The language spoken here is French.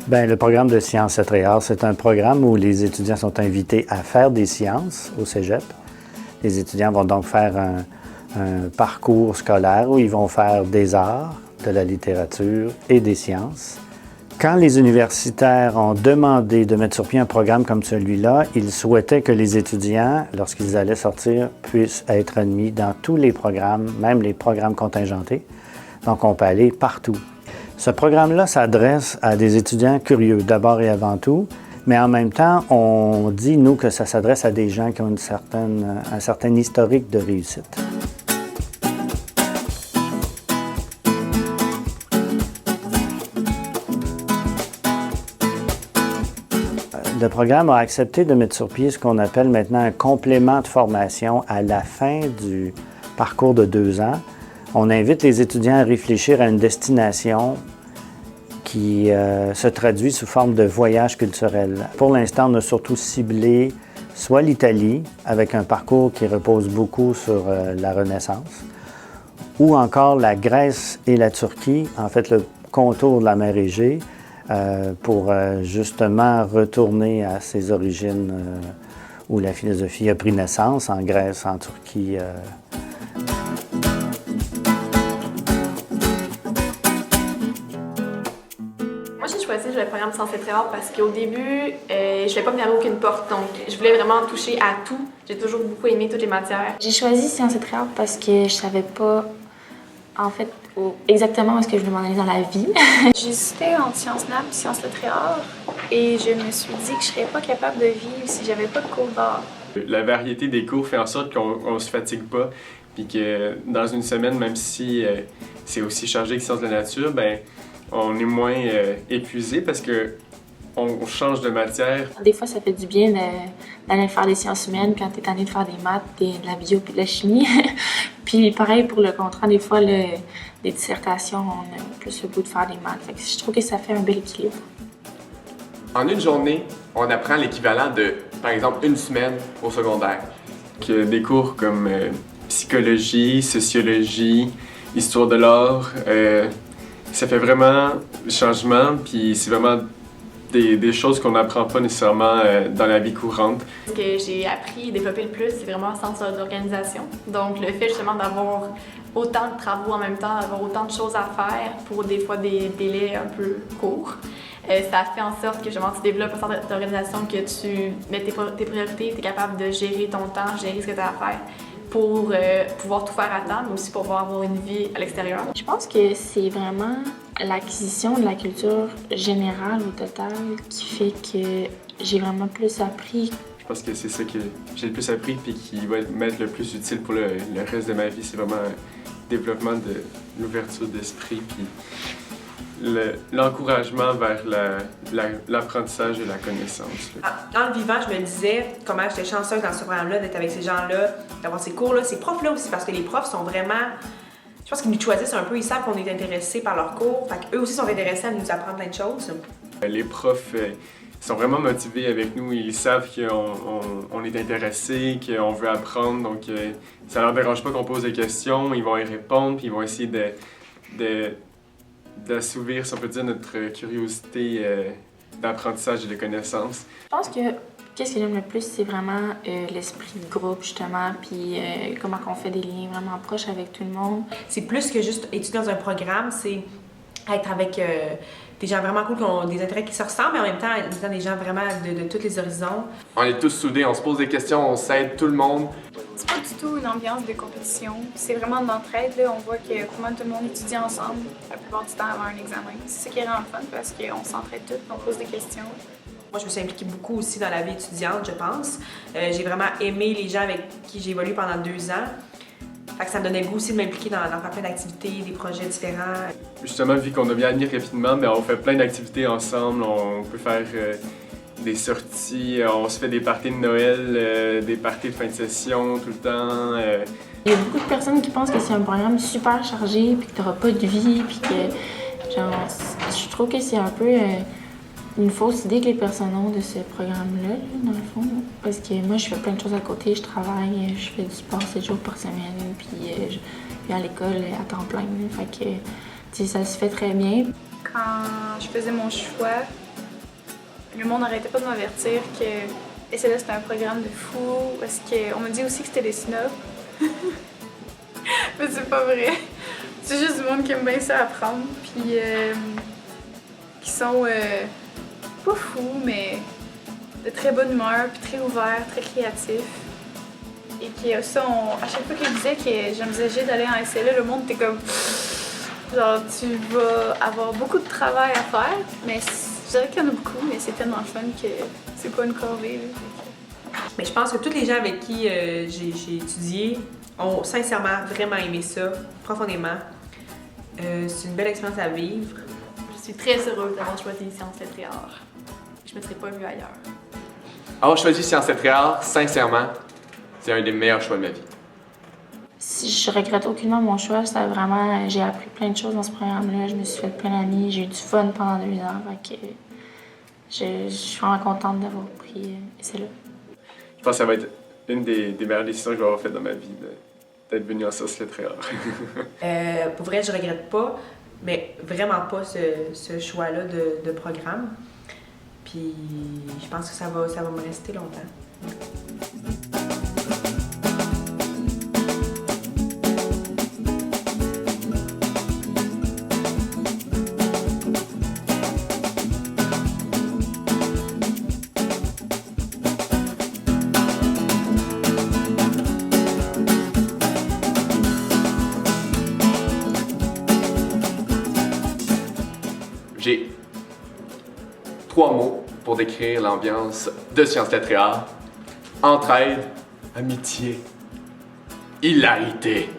Bien, le programme de Sciences, Lettres et Arts, c'est un programme où les étudiants sont invités à faire des sciences au cégep. Les étudiants vont donc faire un parcours scolaire où ils vont faire des arts, de la littérature et des sciences. Quand les universitaires ont demandé de mettre sur pied un programme comme celui-là, ils souhaitaient que les étudiants, lorsqu'ils allaient sortir, puissent être admis dans tous les programmes, même les programmes contingentés. Donc, on peut aller partout. Ce programme-là s'adresse à des étudiants curieux, d'abord et avant tout, mais en même temps, on dit, nous, que ça s'adresse à des gens qui ont un certain historique de réussite. Le programme a accepté de mettre sur pied ce qu'on appelle maintenant un complément de formation à la fin du parcours de 2 ans. On invite les étudiants à réfléchir à une destination qui se traduit sous forme de voyage culturel. Pour l'instant, on a surtout ciblé soit l'Italie, avec un parcours qui repose beaucoup sur la Renaissance, ou encore la Grèce et la Turquie, en fait le contour de la mer Égée, pour justement retourner à ses origines où la philosophie a pris naissance, en Grèce, en Turquie. Moi, j'ai choisi le programme Sciences, Lettres et Arts parce qu'au début, je ne voulais pas me fermer aucune porte, donc je voulais vraiment toucher à tout. J'ai toujours beaucoup aimé toutes les matières. J'ai choisi Sciences, Lettres et Arts parce que je savais pas, en fait, exactement où est-ce que je voulais m'en aller dans la vie. J'hésitais entre Sciences Nat et Sciences, Lettres et Arts et je me suis dit que je serais pas capable de vivre si j'avais pas de cours d'art. La variété des cours fait en sorte qu'on se fatigue pas, puis que dans une semaine, même si c'est aussi chargé que Sciences de la nature, ben on est moins épuisé parce que on change de matière. Des fois, ça fait du bien d'aller faire des sciences humaines quand tu es tanné de faire des maths, de la bio puis de la chimie. Puis pareil pour le contrat, des fois, les dissertations, on a plus le goût de faire des maths. Fait que je trouve que ça fait un bel équilibre. En une journée, on apprend l'équivalent de, par exemple, une semaine au secondaire. Que des cours comme psychologie, sociologie, histoire de l'art, ça fait vraiment changement, puis c'est vraiment des choses qu'on n'apprend pas nécessairement dans la vie courante. Ce que j'ai appris et développé le plus, c'est vraiment le sens d'organisation. Donc, le fait justement d'avoir autant de travaux en même temps, d'avoir autant de choses à faire pour des fois des délais un peu courts, ça fait en sorte que justement tu développes un sens d'organisation, que tu mets tes priorités, tu es capable de gérer ton temps, gérer ce que tu as à faire pour pouvoir tout faire à temps, mais aussi pour pouvoir avoir une vie à l'extérieur. Je pense que c'est vraiment l'acquisition de la culture générale au total qui fait que j'ai vraiment plus appris. Je pense que c'est ça que j'ai le plus appris et qui va m'être le plus utile pour le reste de ma vie. C'est vraiment un développement de l'ouverture d'esprit puis l'encouragement vers l'apprentissage et la connaissance. En le vivant, je me disais comment j'étais chanceuse dans ce programme-là, d'être avec ces gens-là, d'avoir ces cours-là, ces profs-là aussi, parce que les profs sont vraiment... Je pense qu'ils nous choisissent un peu, ils savent qu'on est intéressés par leurs cours, fait qu'eux aussi sont intéressés à nous apprendre plein de choses. Les profs sont vraiment motivés avec nous, ils savent qu'on est intéressés, qu'on veut apprendre, donc ça leur dérange pas qu'on pose des questions, ils vont y répondre, puis ils vont essayer d'assouvir, si on peut dire, notre curiosité d'apprentissage et de connaissance. Je pense que qu'est-ce que j'aime le plus, c'est vraiment l'esprit de groupe, justement, puis comment on fait des liens vraiment proches avec tout le monde. C'est plus que juste étudier dans un programme, c'est être avec des gens vraiment cool qui ont des intérêts qui se ressemblent, mais en même temps, étant des gens vraiment de tous les horizons. On est tous soudés, on se pose des questions, on s'aide tout le monde. C'est pas du tout une ambiance de compétition. C'est vraiment de l'entraide. On voit que vraiment tout le monde étudie ensemble la plupart du temps avant un examen. C'est ça qui est vraiment fun parce qu'on s'entraide tous, on pose des questions. Moi, je me suis impliquée beaucoup aussi dans la vie étudiante, je pense. J'ai vraiment aimé les gens avec qui j'ai évolué pendant 2 ans. Fait que ça me donnait le goût aussi de m'impliquer dans faire plein d'activités, des projets différents. Justement, vu qu'on a bien admis rapidement, on fait plein d'activités ensemble. On peut faire des sorties, on se fait des parties de Noël, des parties de fin de session tout le temps. Il y a beaucoup de personnes qui pensent que c'est un programme super chargé, puis que tu n'auras pas de vie, puis que, genre, je trouve que c'est un peu une fausse idée que les personnes ont de ce programme-là, dans le fond. Parce que moi, je fais plein de choses à côté. Je travaille, je fais du sport 7 jours par semaine, puis je vais à l'école à temps plein. Fait que, tu sais, ça se fait très bien. Quand je faisais mon choix, le monde n'arrêtait pas de m'avertir que SLS c'était un programme de fou, parce qu'on m'a dit aussi que c'était des snobs. Mais c'est pas vrai. C'est juste du monde qui aime bien ça apprendre, puis qui sont pas fous, mais de très bonne humeur, puis très ouverts, très créatifs. Et qui, ça, à chaque fois qu'ils disaient que j'envisageais d'aller en SLE, le monde était comme genre, tu vas avoir beaucoup de travail à faire, mais je dirais qu'il y en a beaucoup, mais c'est tellement fun que c'est pas une corvée. Là. Mais je pense que tous les gens avec qui j'ai étudié ont sincèrement vraiment aimé ça, profondément. C'est une belle expérience à vivre. Je suis très heureuse d'avoir choisi Sciences Lettres et Arts. Je me serais pas vue ailleurs. Avoir choisi Sciences Lettres et Arts, sincèrement, c'est un des meilleurs choix de ma vie. Si je regrette aucunement mon choix, c'est vraiment, j'ai appris plein de choses dans ce programme-là, je me suis fait plein d'amis, j'ai eu du fun pendant 2 ans, fait que je suis vraiment contente d'avoir pris SLE. Je pense que ça va être une des meilleures décisions que je vais avoir faites dans ma vie, d'être venue en Sciences Lettres et Arts. Pour vrai, je regrette pas, mais vraiment pas ce choix-là de programme. Puis je pense que ça va me rester longtemps. J'ai 3 mots pour décrire l'ambiance de Sciences Lettres et Arts. Entraide, amitié, hilarité.